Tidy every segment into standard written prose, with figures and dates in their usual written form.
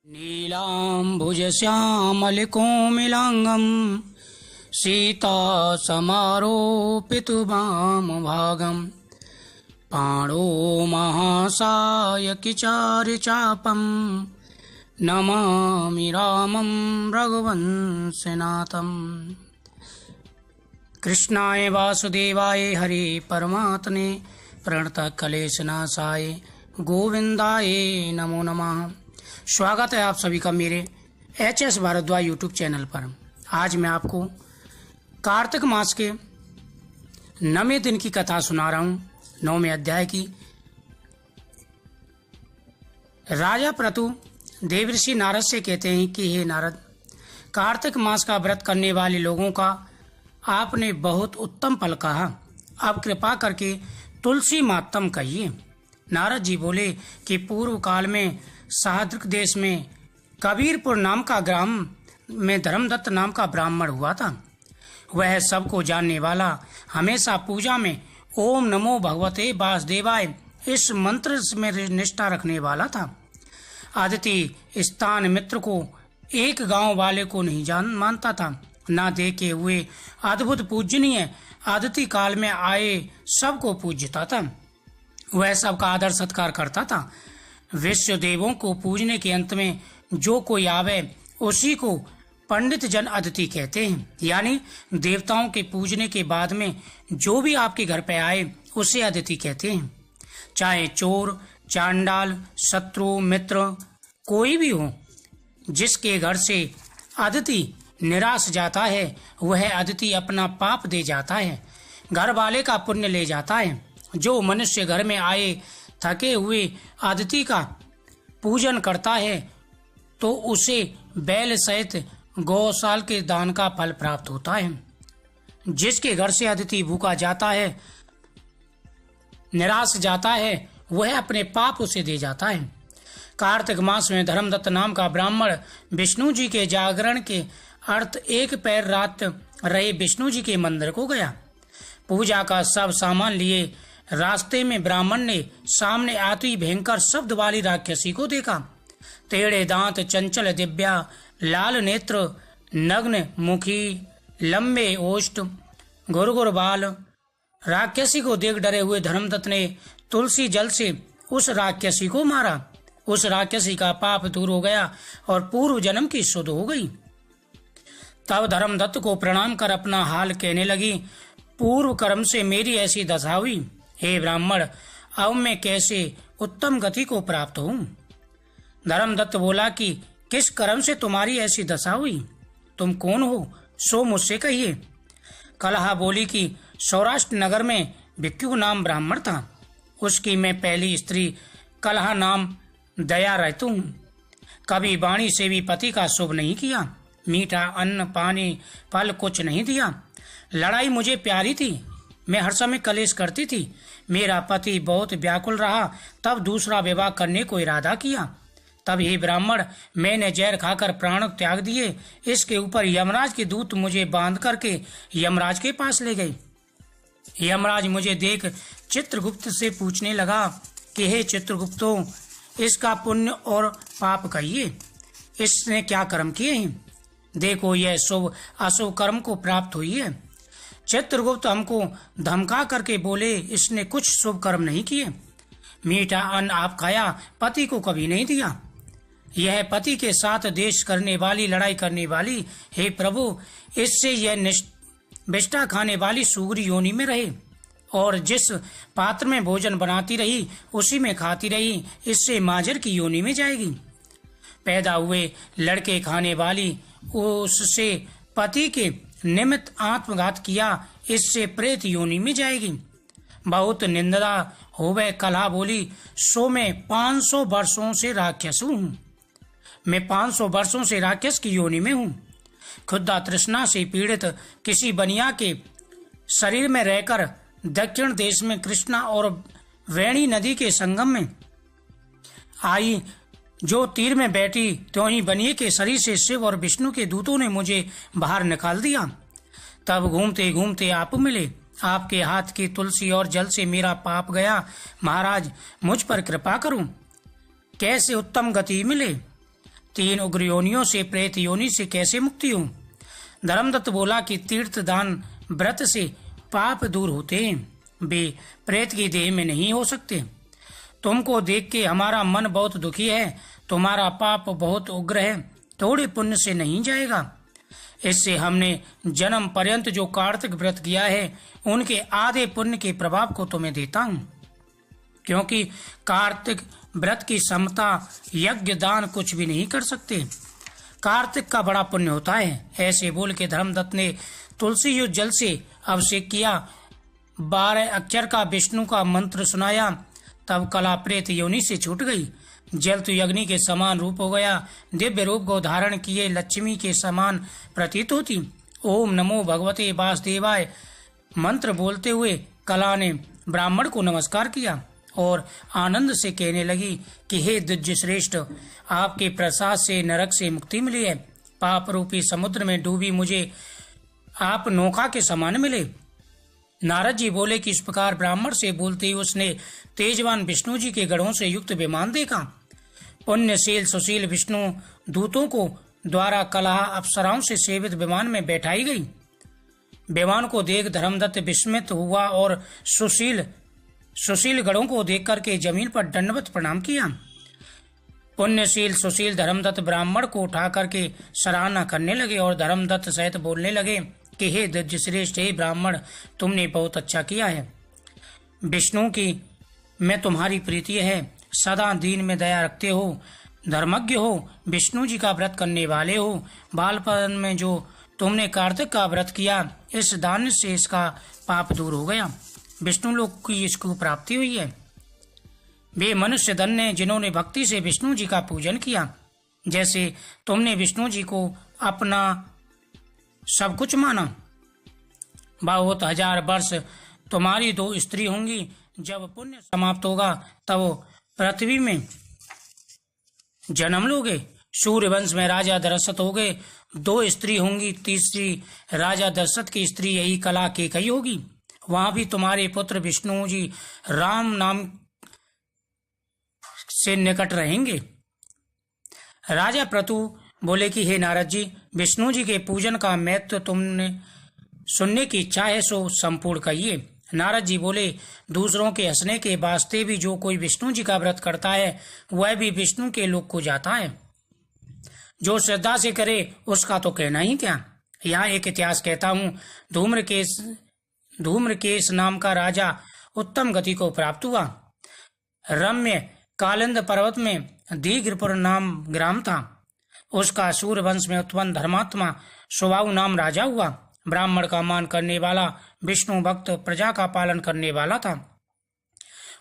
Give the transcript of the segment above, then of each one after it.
नीलाम्बुजश्यामलिकोमिलाङ्गं सीतासमारोपितवामभागं पाणो महासायकिचारिचापं नमामि रामं रघुवंशनाथम्। कृष्णाय वासुदेवाय हरे परमात्मने प्रणतः क्लेशनाशाय गोविंदाय नमो नमः। स्वागत है आप सभी का मेरे HS भारद्वाज यूट्यूब चैनल पर। आज मैं आपको कार्तिक मास के 9वें दिन की कथा सुना रहा हूँ। 9वें अध्याय की। राजा प्रतु देवर्षि नारद से कहते हैं कि हे नारद, कार्तिक मास का व्रत करने वाले लोगों का आपने बहुत उत्तम फल कहा। अब कृपा करके तुलसी मातम कहिए। नारद जी बोले कि पूर्व काल में साद्रिक देश में कबीरपुर नाम का ग्राम में धर्मदत्त नाम का ब्राह्मण हुआ था। वह सबको जानने वाला, हमेशा पूजा में ओम नमो भगवते वासुदेवाय इस मंत्र में निष्ठा रखने वाला था। आदिति स्थान मित्र को एक गांव वाले को नहीं मानता था। ना देखे हुए अद्भुत पूजनीय आदिति काल में आए सबको पूजता था। वह सबका आदर सत्कार करता था। विश्व देवों को पूजने के अंत में जो कोई आवे उसी को पंडित जन अतिथि कहते हैं। यानी देवताओं के पूजने के बाद में जो भी आपके घर पे आए उसे अतिथि कहते हैं। चाहे चोर, चांडाल, शत्रु, मित्र कोई भी हो, जिसके घर से अतिथि निराश जाता है वह अतिथि अपना पाप दे जाता है, घर वाले का पुण्य ले जाता है। जो मनुष्य घर में आए थके हुए अतिथि का पूजन करता है तो उसे बैल सहित गौशाल के दान का फल प्राप्त होता है। जिसके घर से अतिथि भूखा जाता है, निराश जाता है, वह अपने पाप उसे दे जाता है। कार्तिक मास में धर्मदत्त नाम का ब्राह्मण विष्णु जी के जागरण के अर्थ एक पैर रात रहे विष्णु जी के मंदिर को गया। पूजा का सब सामान लिए रास्ते में ब्राह्मण ने सामने आती भयंकर शब्द वाली राक्षसी को देखा। टेढ़े दांत, चंचल दिव्या, लाल नेत्र, नग्न मुखी, लंबे ओष्ठ, घुरघुर बाल। राक्षसी को देख डरे हुए धर्मदत्त ने तुलसी जल से उस राक्षसी को मारा। उस राक्षसी का पाप दूर हो गया और पूर्व जन्म की शुद्ध हो गई। तब धर्मदत्त को प्रणाम कर अपना हाल कहने लगी, पूर्व कर्म से मेरी ऐसी दशा हुई। हे ब्राह्मण, अब मैं कैसे उत्तम गति को प्राप्त हूँ? धर्मदत्त बोला कि किस कर्म से तुम्हारी ऐसी दशा हुई? तुम कौन हो, सो मुझसे कहिए। कलहा बोली कि सौराष्ट्र नगर में भिक्षु नाम ब्राह्मण था। उसकी मैं पहली स्त्री कलहा नाम दया रहती हूँ। कभी वाणी से भी पति का शुभ नहीं किया। मीठा अन्न पानी फल कुछ नहीं दिया। लड़ाई मुझे प्यारी थी, मैं हर समय कलेश करती थी। मेरा पति बहुत व्याकुल रहा, तब दूसरा विवाह करने को इरादा किया। तब ही ब्राह्मण मैंने जहर खाकर प्राण त्याग दिए। इसके ऊपर यमराज के दूत मुझे बांध करके यमराज के पास ले गए। यमराज मुझे देख चित्रगुप्त से पूछने लगा कि हे चित्रगुप्तो, इसका पुण्य और पाप कहिए, इसने क्या कर्म किए हैं? देखो यह शुभ अशुभ कर्म को प्राप्त हुई है। चित्रगुप्त हमको धमका करके बोले, इसने कुछ शुभ कर्म नहीं किए। मीठा अन्न आप खाया, पति को कभी नहीं दिया। यह पति के साथ देश करने वाली, लड़ाई करने वाली। हे प्रभु, इससे यह विष्ठा खाने वाली सुगरी योनि में रहे और जिस पात्र में भोजन बनाती रही उसी में खाती रही, इससे माजर की योनि में जाएगी। पैदा हुए लड़के खाने वाली, उससे पति के निमित्त आत्मघात किया, इससे प्रेत योनि में जाएगी। बहुत निंदा होवे। कलहा बोली, सो मैं 500 वर्षों से राक्षस हूँ। मैं 500 वर्षों से राक्षस की योनि में हूँ। खुदा तृष्णा से पीड़ित किसी बनिया के शरीर में रहकर दक्षिण देश में कृष्णा और वेणी नदी के संगम में आई। जो तीर में बैठी त्यों ही बनिए के शरीर से शिव और विष्णु के दूतों ने मुझे बाहर निकाल दिया। तब घूमते घूमते आप मिले। आपके हाथ की तुलसी और जल से मेरा पाप गया। महाराज, मुझ पर कृपा करूं। कैसे उत्तम गति मिले? 3 उग्र योनियों से, प्रेत योनि से कैसे मुक्ति हो? धर्मदत्त बोला कि तीर्थ दान व्रत से पाप दूर होते हैं, वे प्रेत की देह में नहीं हो सकते। तुमको देख के हमारा मन बहुत दुखी है, तुम्हारा पाप बहुत उग्र है, थोड़े पुण्य से नहीं जाएगा। इससे हमने जन्म पर्यंत जो कार्तिक व्रत किया है उनके आधे पुण्य के प्रभाव को तुम्हें देता हूँ, क्योंकि कार्तिक व्रत की समता यज्ञ दान कुछ भी नहीं कर सकते। कार्तिक का बड़ा पुण्य होता है। ऐसे बोल के धर्मदत्त ने तुलसी युक्त जल से अभिषेक किया, 12 अक्षर का विष्णु का मंत्र सुनाया, तब कला प्रेत योनि से छूट गई। जल तो अग्नि के समान रूप हो गया, दिव्य रूप को धारण किए लक्ष्मी के समान प्रतीत होती। ओम नमो भगवते वासुदेवाय मंत्र बोलते हुए कला ने ब्राह्मण को नमस्कार किया और आनंद से कहने लगी कि हे द्विज श्रेष्ठ, आपके प्रसाद से नरक से मुक्ति मिली है। पाप रूपी समुद्र में डूबी मुझे आप नौका के समान मिले। नारद जी बोले कि इस प्रकार ब्राह्मण से बोलते ही उसने तेजवान विष्णु जी के गढ़ों से युक्त विमान देखा। पुण्यशील सुशील विष्णु दूतों को द्वारा कलह अप्सराओं से सेवित विमान में बैठाई गई। विमान को देख धर्मदत्त विस्मित हुआ और सुशील गढ़ों को देख करके जमीन पर दंडवत प्रणाम किया। पुण्यशील सुशील धर्मदत्त ब्राह्मण को उठा करके सराहना करने लगे और धर्मदत्त सहित बोलने लगे कि हे द्विज श्रेष्ठ, हे ब्राह्मण, तुमने बहुत अच्छा किया है। विष्णु की मैं तुम्हारी प्रीति है, सदा दीन में दया रखते हो, धर्मज्ञ हो, विष्णु जी का व्रत करने वाले हो। बालपन में जो तुमने कार्तिक का व्रत किया, इस दान से इसका पाप दूर हो गया, विष्णु लोक की इसको प्राप्ति हुई है। वे मनुष्य धन्य जिन्होंने भक्ति से विष्णु जी का पूजन किया। जैसे तुमने विष्णु जी को अपना सब कुछ माना। बहुत 1000 वर्ष तुम्हारी 2 स्त्री होंगी। जब पुण्य समाप्त होगा तब पृथ्वी में जन्म लोगे। सूर्यवंश में राजा दशरथ हो गए, 2 स्त्री होंगी, तीसरी राजा दशरथ की स्त्री यही कला केकई होगी। वहां भी तुम्हारे पुत्र विष्णु जी राम नाम से निकट रहेंगे। राजा प्रतु बोले कि हे नारद जी, विष्णु जी के पूजन का महत्व तुमने सुनने की इच्छा है सो संपूर्ण कहिए। नारद जी बोले, दूसरों के हंसने के वास्ते भी जो कोई विष्णु जी का व्रत करता है वह भी विष्णु के लोक को जाता है। जो श्रद्धा से करे उसका तो कहना ही क्या। यहाँ एक इतिहास कहता हूँ। धूम्रकेश नाम का राजा उत्तम गति को प्राप्त हुआ। रम्य कालिंद पर्वत में दीघ्रपुर नाम ग्राम था। उसका सूर्यवंश में उत्पन्न धर्मात्मा सुबाहु नाम राजा हुआ। ब्राह्मण का मान करने वाला, विष्णु भक्त, प्रजा का पालन करने वाला था।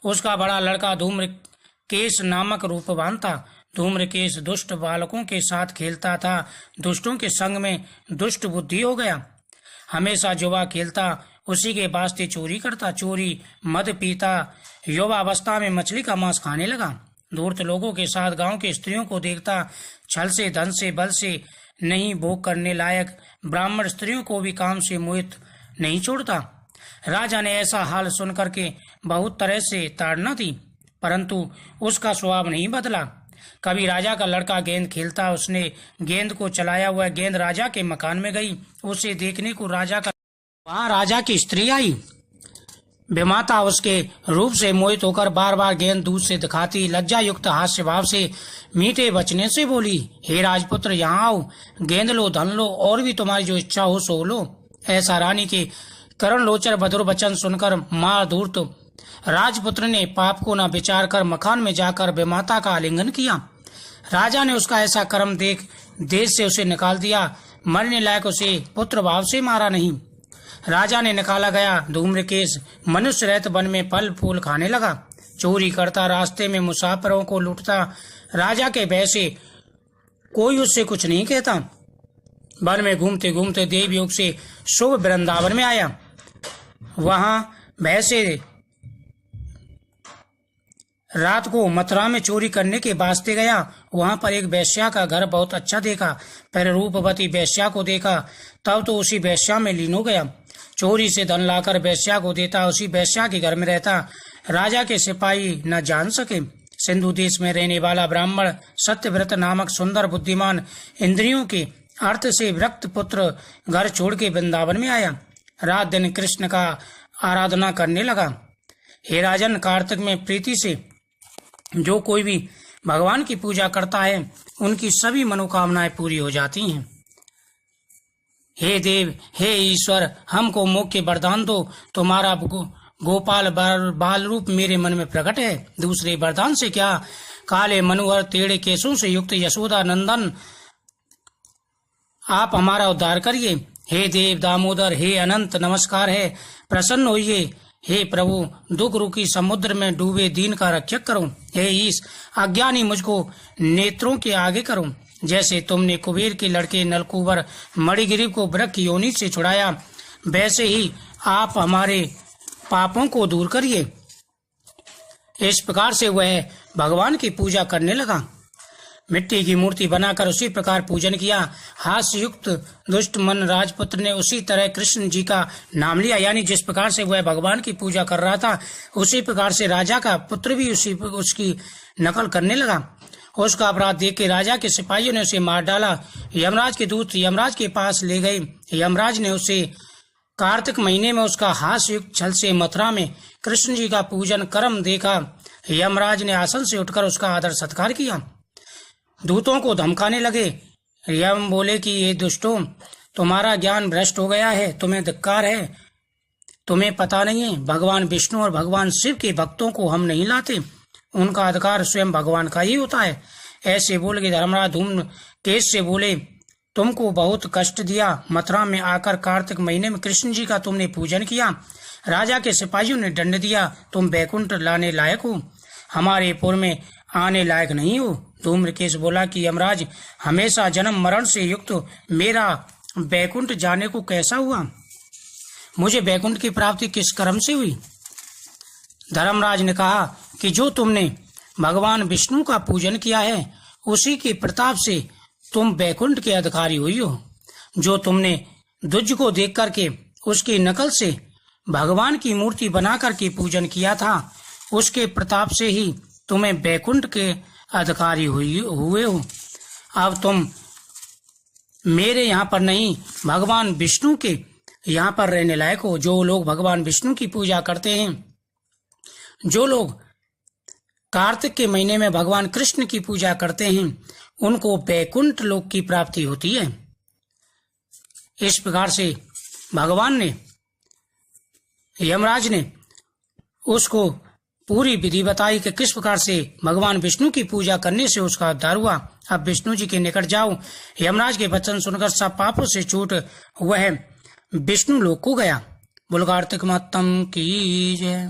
उसका बड़ा लड़का धूम्रकेश नामक रूपवान था। धूम्रकेश दुष्ट बालकों के साथ खेलता था। दुष्टों के संग में दुष्ट बुद्धि हो गया। हमेशा जुआ खेलता, उसी के वास्ते चोरी करता, चोरी मद पीता, युवावस्था में मछली का मांस खाने लगा। धूर्त लोगों के साथ गांव के स्त्रियों को देखता, छल से, धन से, बल से नहीं भोग करने लायक ब्राह्मण स्त्रियों को भी काम से मोहित नहीं छोड़ता। राजा ने ऐसा हाल सुन करके बहुत तरह से ताड़ना दी, परंतु उसका स्वभाव नहीं बदला। कभी राजा का लड़का गेंद खेलता, उसने गेंद को चलाया हुआ गेंद राजा के मकान में गई। उसे देखने को वहां राजा की स्त्री आई। विमाता उसके रूप से मोहित होकर बार बार गेंद दूध से दिखाती, लज्जा युक्त हास्य भाव से मीठे बचने से बोली, हे राजपुत्र, यहाँ आओ, गेंद लो, धन लो, और भी तुम्हारी जो इच्छा हो सो लो। ऐसा रानी के करण लोचर मधुर वचन सुनकर मां धूर्त राजपुत्र ने पाप को न विचार कर मकान में जाकर विमाता का आलिंगन किया। राजा ने उसका ऐसा कर्म देख देश से उसे निकाल दिया। मरने लायक उसे पुत्र भाव से मारा नहीं। राजा ने निकाला गया धूम्रकेश मनुष्य रहित वन में फल फूल खाने लगा। चोरी करता, रास्ते में मुसाफिरों को लूटता। राजा के भय से कोई उससे कुछ नहीं कहता। वन में घूमते घूमते देवयोग से शुभ वृंदावन में आया। वहां भय से रात को मथुरा में चोरी करने के वास्ते गया। वहां पर एक वेश्या का घर बहुत अच्छा देखा। पहले रूपवती वेश्या को देखा, तब तो उसी वेश्या में लीन हो गया। चोरी से धन लाकर वेश्या को देता, उसी वेश्या के घर में रहता। राजा के सिपाही न जान सके। सिंधु देश में रहने वाला ब्राह्मण सत्यव्रत नामक सुंदर बुद्धिमान इंद्रियों के अर्थ से विरक्त पुत्र घर छोड़ के वृंदावन में आया। रात दिन कृष्ण का आराधना करने लगा। हे राजन, कार्तिक में प्रीति से जो कोई भी भगवान की पूजा करता है उनकी सभी मनोकामनाएं पूरी हो जाती हैं। हे देव, हे ईश्वर, हमको मुख्य वरदान दो। तुम्हारा गोपाल बाल रूप मेरे मन में प्रकट है। दूसरे वरदान से क्या? काले मनोहर टेढ़े केसों से युक्त यशोदा नंदन, आप हमारा उद्धार करिए। हे देव दामोदर, हे अनंत, नमस्कार है, प्रसन्न होइए। हे प्रभु, दुख रूपी समुद्र में डूबे दीन का रक्षक करो। हे ईश, अज्ञानी मुझको नेत्रों के आगे करो। जैसे तुमने कुबेर के लड़के नलकुबर मणिगिरी को वृक्ष की योनि से छुड़ाया, वैसे ही आप हमारे पापों को दूर करिए। इस प्रकार से वह भगवान की पूजा करने लगा। मिट्टी की मूर्ति बनाकर उसी प्रकार पूजन किया। हास्य युक्त दुष्ट मन राजपुत्र ने उसी तरह कृष्ण जी का नाम लिया, यानी जिस प्रकार से वह भगवान की पूजा कर रहा था उसी प्रकार से राजा का पुत्र भी उसकी नकल करने लगा। उसका अपराध देख के राजा के सिपाहियों ने उसे मार डाला। यमराज के दूत यमराज के पास ले गए। यमराज ने उसे कार्तिक महीने में उसका हास्य युक्त छल से मथुरा में कृष्ण जी का पूजन कर्म देखा। यमराज ने आसन से उठकर उसका आदर सत्कार किया। दूतों को धमकाने लगे। यम बोले कि ये दुष्टों, तुम्हारा ज्ञान भ्रष्ट हो गया है, तुम्हें धिक्कार है। तुम्हें पता नहीं है, भगवान विष्णु और भगवान शिव के भक्तों को हम नहीं लाते, उनका अधिकार स्वयं भगवान का ही होता है। ऐसे बोल के धर्मराज धूमकेश से बोले, तुमको बहुत कष्ट दिया। मथुरा में आकर कार्तिक महीने में कृष्ण जी का तुमने पूजन किया। राजा के सिपाहियों ने दंड दिया। तुम बैकुंठ लाने लायक हो, हमारे पुर में आने लायक नहीं हो। धूम्रकेश बोला कि यमराज, हमेशा जन्म मरण से युक्त मेरा बैकुंठ जाने को कैसा हुआ? मुझे बैकुंठ की प्राप्ति किस कर्म से हुई? धर्मराज ने कहा कि जो तुमने भगवान विष्णु का पूजन किया है उसी के प्रताप से तुम बैकुंठ के अधिकारी हुई हो। जो तुमने दुज को देख करके उसकी नकल से भगवान की मूर्ति बना करके पूजन किया था, उसके प्रताप से ही तुम्हें बैकुंठ के अधिकारी हुए हो। अब तुम मेरे यहाँ पर नहीं, भगवान विष्णु के यहाँ पर रहने लायक हो। जो लोग भगवान विष्णु की पूजा करते हैं, जो लोग कार्तिक के महीने में भगवान कृष्ण की पूजा करते हैं, उनको बैकुंठ लोक की प्राप्ति होती है। इस प्रकार से भगवान ने, यमराज ने उसको पूरी विधि बताई कि किस प्रकार से भगवान विष्णु की पूजा करने से उसका उद्धार हुआ। अब विष्णु जी के निकट जाओ। यमराज के वचन सुनकर सब पापों से छूट वह विष्णु लोक को गया। बोल कार्तिक मातम की जय।